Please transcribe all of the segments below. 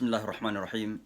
Bismillah ar-Rahman ar-Rahim.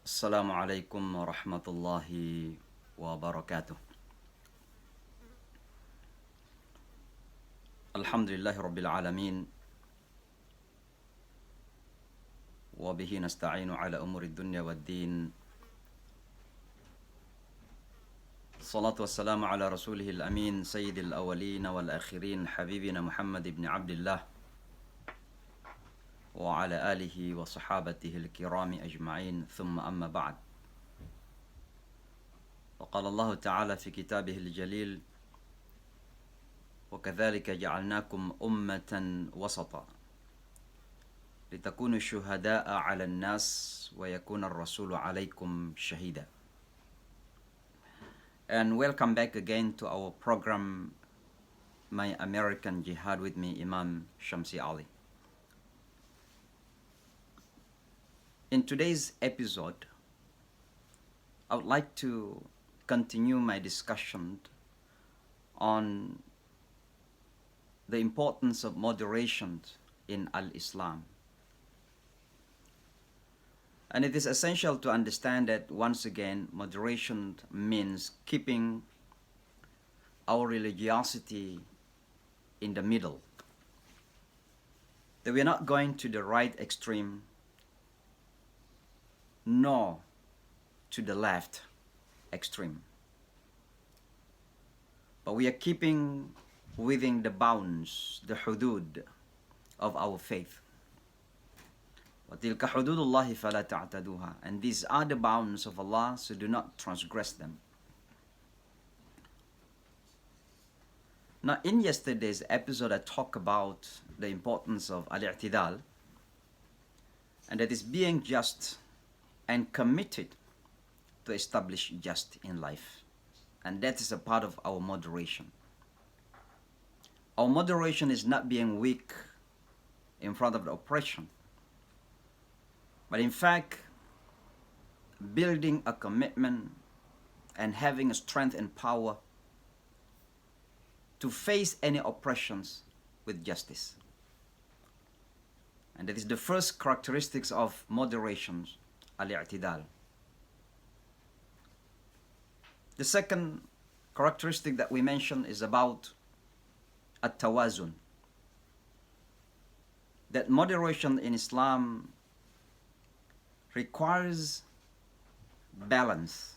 Assalamu alaikum wa rahmatullahi wa barakatuh. Alhamdulillahi rabbil alameen. Wa bihi nasta'inu ala umuri dunya wad din. Salatu wassalamu ala rasulihil amin sayyidil awwalin wal akhirin habibina Muhammad ibn Abdullah وعلى آله وصحابته الكرام أجمعين ثم أما بعد وقال الله تعالى في كتابه الجليل وكذلك جعلناكم أمة وسطا لتكونوا شهداء على الناس ويكون الرسول عليكم شهيدا. And welcome back again to our program My American Jihad with me, Imam Shamsi Ali. In today's episode, I would like to continue my discussion on the importance of moderation in Al-Islam. And it is essential to understand that, once again, moderation means keeping our religiosity in the middle. That we are not going to the right extreme nor to the left extreme, but we are keeping within the bounds, the hudud of our faith. وَتِلْكَ حُدُودُ اللَّهِ فَلَا تَعْتَدُوهَا. And these are the bounds of Allah, so do not transgress them. Now, in yesterday's episode, I talked about the importance of al-i'tidal, and that is being just and committed to establish just in life. And that is a part of our moderation. Our moderation is not being weak in front of the oppression, but in fact, building a commitment and having a strength and power to face any oppressions with justice. And that is the first characteristics of moderation, al-i'tidal. The second characteristic that we mentioned is about at-tawazun. That moderation in Islam requires balance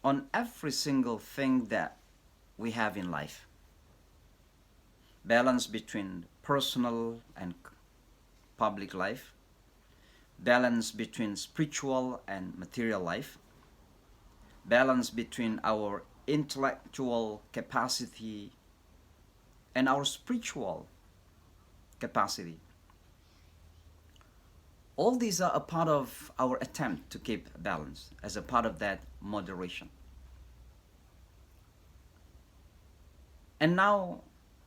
on every single thing that we have in life. Balance between personal and public life. Balance between spiritual and material life. Balance between our intellectual capacity and our spiritual capacity. All these are a part of our attempt to keep balance, as a part of that moderation. And now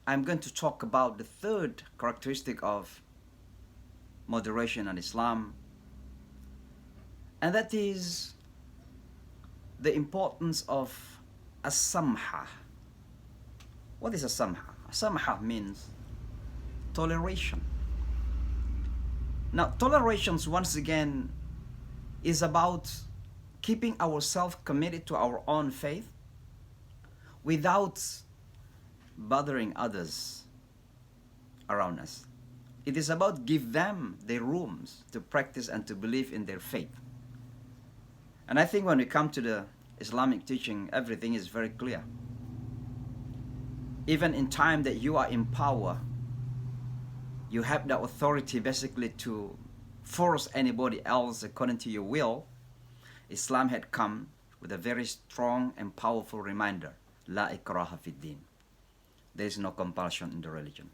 I'm going to talk about the third characteristic of moderation in Islam, and that is the importance of as-samha. What is as-samha? As-samha means toleration. Now, toleration, once again, is about keeping ourselves committed to our own faith without bothering others around us. It is about give them the rooms to practice and to believe in their faith. And I think when we come to the Islamic teaching, everything is very clear. Even in time that you are in power, you have the authority basically to force anybody else according to your will. Islam had come with a very strong and powerful reminder: La ikraha fid din. There is no compulsion in the religion.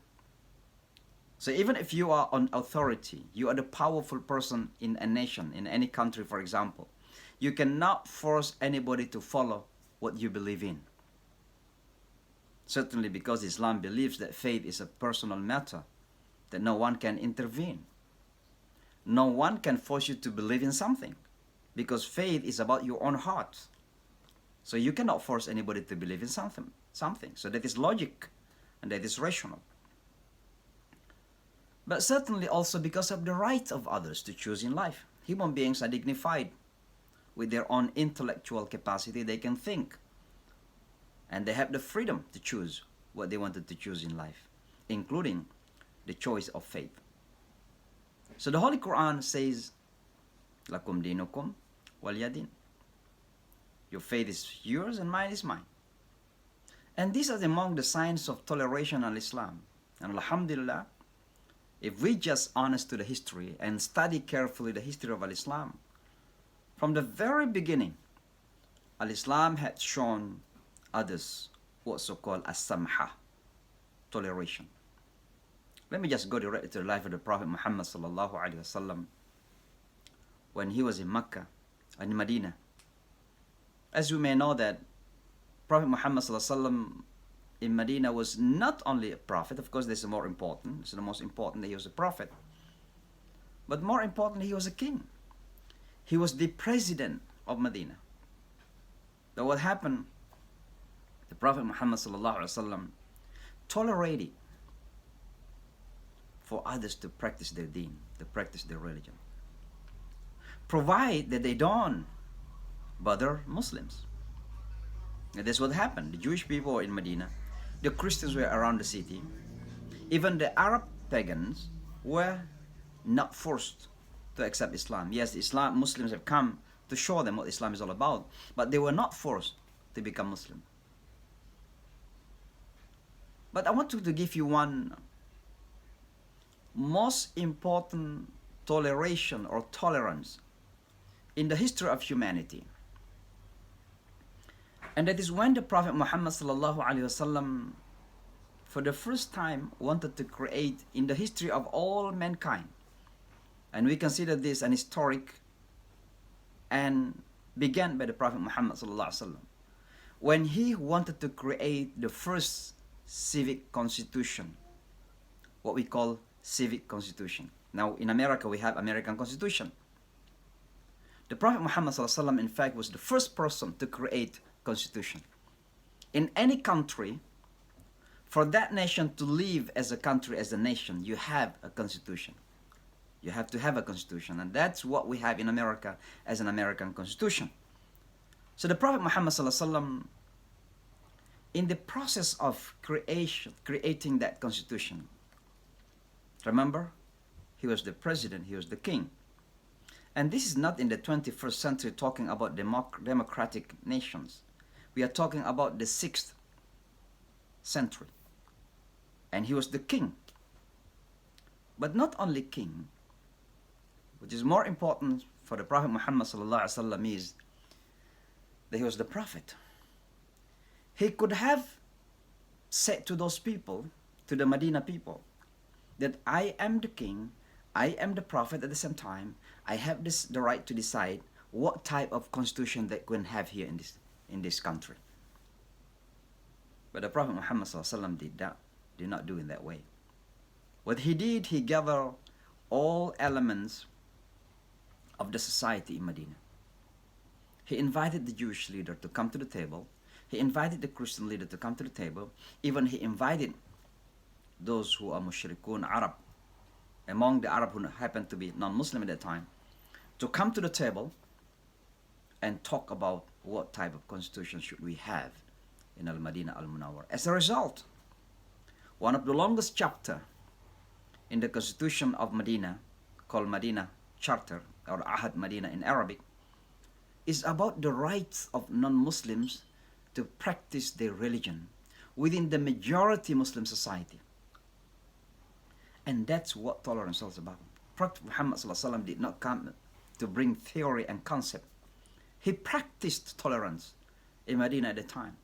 So even if you are on authority, you are the powerful person in a nation, in any country, for example, you cannot force anybody to follow what you believe in. Certainly, because Islam believes that faith is a personal matter, that no one can intervene. No one can force you to believe in something, because faith is about your own heart. So you cannot force anybody to believe in something. So that is logic and that is rational. but certainly also because of the right of others to choose in life. Human beings are dignified. With their own intellectual capacity, they can think, and they have the freedom to choose what they wanted to choose in life, including the choice of faith. So the Holy Quran says, Lakum dinukum waliyadin. Your faith is yours and mine is mine. And these are among the signs of toleration in Islam. And alhamdulillah, if we just honest to the history and study carefully the history of Islam, from the very beginning, Islam had shown others what's so-called as-samha, toleration. Let me just go directly to the life of the Prophet Muhammad sallallahu alaihi wasallam when he was in Mecca and in Medina. As we may know that Prophet Muhammad sallallahu alaihi wasallam in Medina was not only a prophet, of course this is more important, it's the most important that he was a prophet, but more importantly he was a king. He was the president of Medina. But what happened, the Prophet Muhammad sallallahu alaihi wasallam tolerated for others to practice their deen, to practice their religion, provide that they don't bother Muslims. And that's what happened. The Jewish people were in Medina, the Christians were around the city, even the Arab pagans were not forced to accept Islam. Yes, Islam, Muslims have come to show them what Islam is all about, but they were not forced to become Muslim. But I want to give you one most important toleration or tolerance in the history of humanity. And that is when the Prophet Muhammad sallallahu alaihi wasallam for the first time wanted to create in the history of all mankind, and we consider this an historic and began by the Prophet Muhammad sallallahu alaihi wasallam, when he wanted to create the first civic constitution, what we call civic constitution. Now in America we have American Constitution. The Prophet Muhammad sallallahu alaihi wasallam in fact was the first person to create constitution. In any country, for that nation to live as a country, as a nation, you have a constitution. You have to have a constitution, and that's what we have in America as an American Constitution. So the Prophet Muhammad sallallahu alaihi wasallam, in the process of creating that constitution, remember, he was the president, he was the king. And this is not in the 21st century talking about democratic nations. We are talking about the 6th century. And he was the king. But not only king, which is more important for the Prophet Muhammad sallallahu alaihi wasallam is that he was the prophet. He could have said to those people, to the Medina people, that I am the king, I am the prophet at the same time, I have the right to decide what type of constitution they can have here in this country. But the Prophet Muhammad sallallahu alaihi wasallam did not do in that way. What he did, he gathered all elements of the society in Medina. He invited the Jewish leader to come to the table. He invited the Christian leader to come to the table. Even he invited those who are mushrikun Arab, among the Arab who happened to be non-Muslim at that time, to come to the table and talk about what type of constitution should we have in Al-Madinah Al-Munawwar. As a result, one of the longest chapter in the constitution of Medina, called Medina Charter or Ahad Medina in Arabic, is about the rights of non-Muslims to practice their religion within the majority Muslim society. And that's what tolerance is about. Prophet Muhammad sallallahu alaihi wasallam did not come to bring theory and concept. He practiced tolerance in Medina at the time.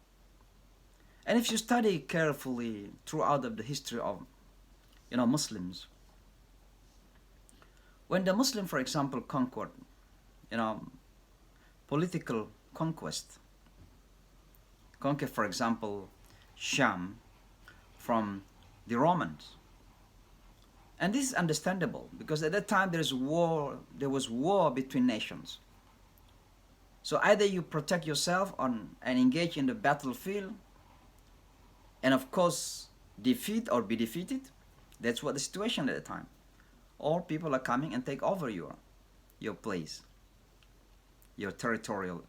And if you study carefully throughout of the history of Muslims, when the Muslim, for example, conquered political conquest, for example, Sham from the Romans. And this is understandable because at that time there was war between nations. So either you protect yourself and engage in the battlefield and of course defeat or be defeated, That's what the situation at the time. All people are coming and take over your place, your territorial,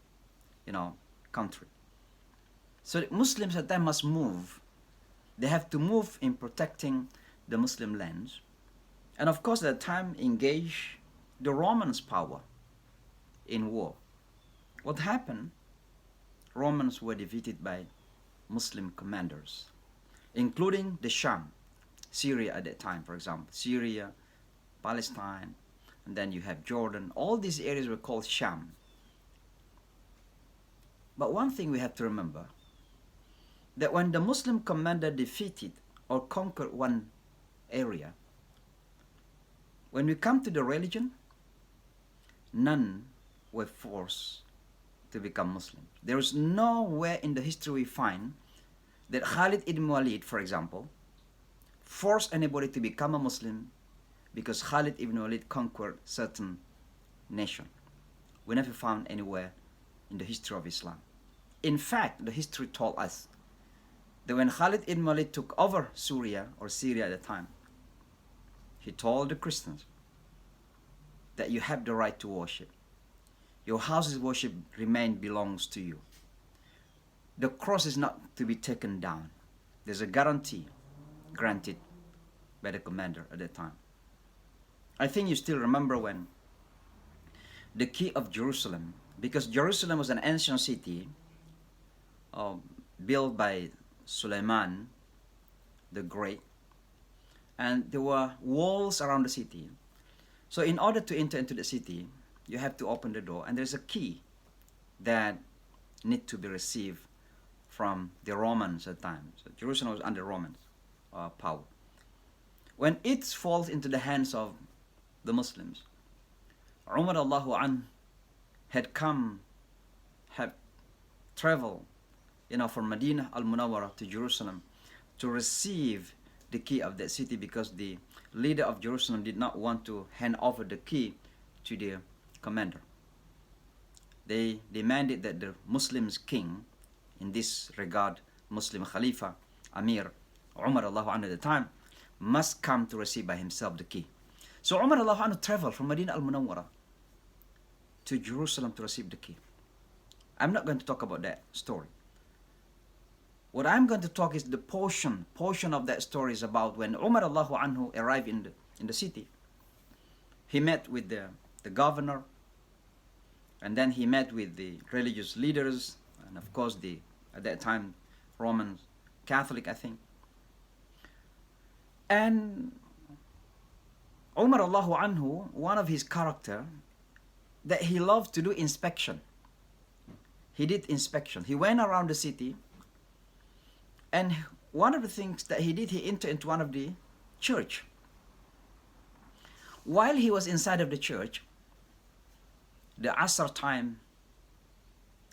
country. So the Muslims at that time must move. They have to move in protecting the Muslim lands. And of course, at the time, engage the Romans' power in war. What happened? Romans were defeated by Muslim commanders, including the Sham, Syria at that time, for example. Syria, Palestine, and then you have Jordan. All these areas were called Sham. But one thing we have to remember, that when the Muslim commander defeated or conquered one area, when we come to the religion, none were forced to become Muslim. There is nowhere in the history we find that Khalid ibn Walid, for example, forced anybody to become a Muslim because Khalid ibn Walid conquered certain nation. We never found anywhere in the history of Islam. In fact, the history told us that when Khalid ibn Walid took over Syria at the time, he told the Christians that you have the right to worship. Your house's worship belongs to you. The cross is not to be taken down. There's a guarantee granted by the commander at that time. I think you still remember when the key of Jerusalem, because Jerusalem was an ancient city built by Suleiman the Great, and there were walls around the city. So in order to enter into the city, you have to open the door, and there's a key that need to be received from the Romans at the time. So Jerusalem was under Roman power. When it falls into the hands of the Muslims, Umar Allahu An had traveled, from Medina al-Munawwara to Jerusalem to receive the key of that city, because the leader of Jerusalem did not want to hand over the key to the commander. They demanded that the Muslims king, in this regard Muslim Khalifa, Amir Umar Allahu Anhu at the time, must come to receive by himself the key. So Umar Allahu Anhu traveled from Medina al-Munawwara to Jerusalem to receive the key. I'm not going to talk about that story. What I'm going to talk is the portion of that story is about when Umar Allahu Anhu arrived in the city. He met with the governor, and then he met with the religious leaders, and of course at that time Roman Catholic, I think. And Umar Allahu Anhu, one of his character, that he loved to do inspection. He did inspection. He went around the city, and one of the things that he did, he entered into one of the church. While he was inside of the church, the Asr time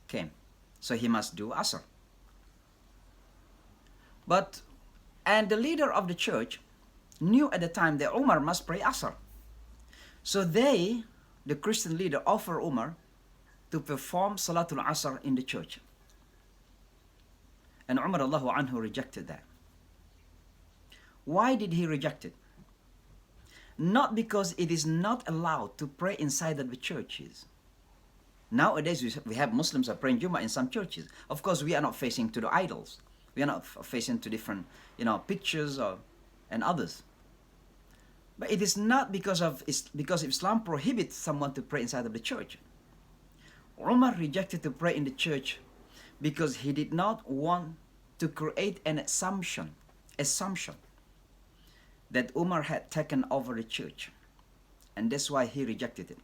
came. So he must do Asr. And the leader of the church knew at the time that Umar must pray Asr. So the Christian leader, offered Umar to perform Salatul Asr in the church. And Umar Allahu Anhu rejected that. Why did he reject it? Not because it is not allowed to pray inside of the churches. Nowadays we have Muslims are praying Jummah in some churches. Of course, we are not facing to the idols. We are not facing to different, pictures and others. But it is not because Islam prohibits someone to pray inside of the church. Umar rejected to pray in the church because he did not want to create an assumption that Umar had taken over the church. And that's why he rejected it.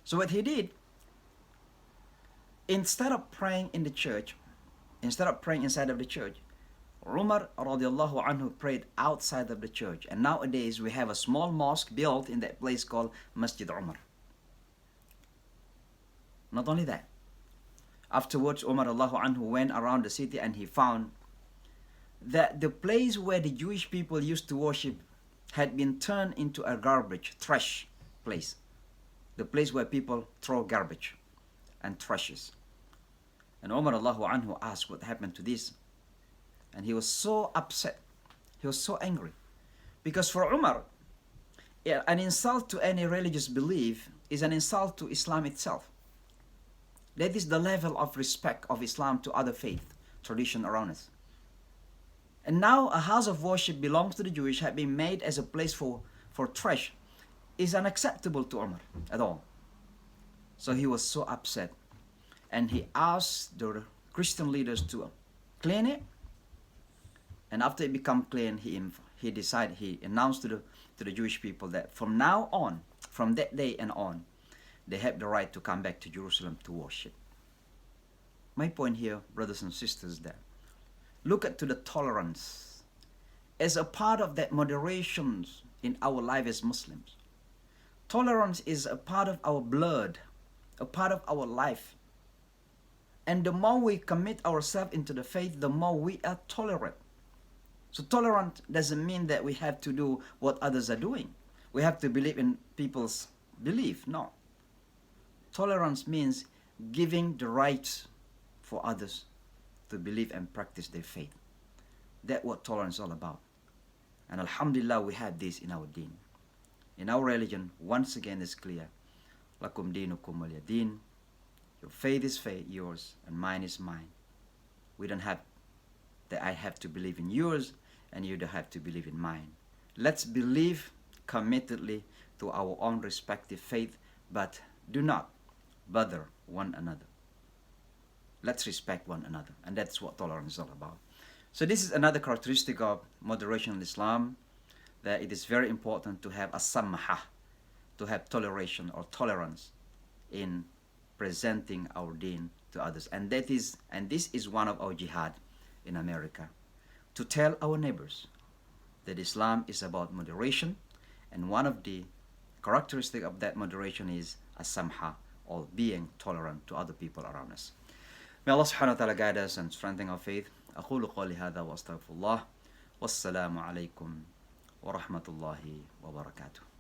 So what he did, instead of praying in the church, instead of praying inside of the church, Umar radiallahu anhu prayed outside of the church. And nowadays we have a small mosque built in that place called Masjid Umar. Not only that, afterwards Umar radiallahu anhu went around the city and he found that the place where the Jewish people used to worship had been turned into a trash place. The place where people throw garbage and trashes. And Umar Allahu Anhu asked what happened to this. And he was so upset. He was so angry. Because for Umar, yeah, an insult to any religious belief is an insult to Islam itself. That is the level of respect of Islam to other faith tradition around us. And now a house of worship belongs to the Jewish had been made as a place for trash is unacceptable to Umar at all. So he was so upset, and he asked the Christian leaders to clean it. And after it became clean, he announced to the Jewish people that from now on, from that day and on, they have the right to come back to Jerusalem to worship. My point here, brothers and sisters, that look at to the tolerance as a part of that moderation in our life as Muslims. Tolerance is a part of our blood, a part of our life. And the more we commit ourselves into the faith, the more we are tolerant. So tolerant doesn't mean that we have to do what others are doing. We have to believe in people's belief. No. Tolerance means giving the right for others to believe and practice their faith. That's what tolerance is all about. And alhamdulillah, we have this in our deen. In our religion, once again it's clear. Lakum dinukum waliya din. Your faith is yours, and mine is mine. We don't have that I have to believe in yours, and you don't have to believe in mine. Let's believe committedly to our own respective faith, but do not bother one another. Let's respect one another, and that's what tolerance is all about. So this is another characteristic of moderation in Islam, that it is very important to have a samahah, to have toleration or tolerance in presenting our deen to others. And this is one of our jihad in America, to tell our neighbors that Islam is about moderation, and one of the characteristics of that moderation is as-samha, or being tolerant to other people around us. May Allah subhanahu wa ta'ala guide us and strengthen our faith. أقول قولي هذا وأستغفر الله والسلام عليكم ورحمة الله وبركاته.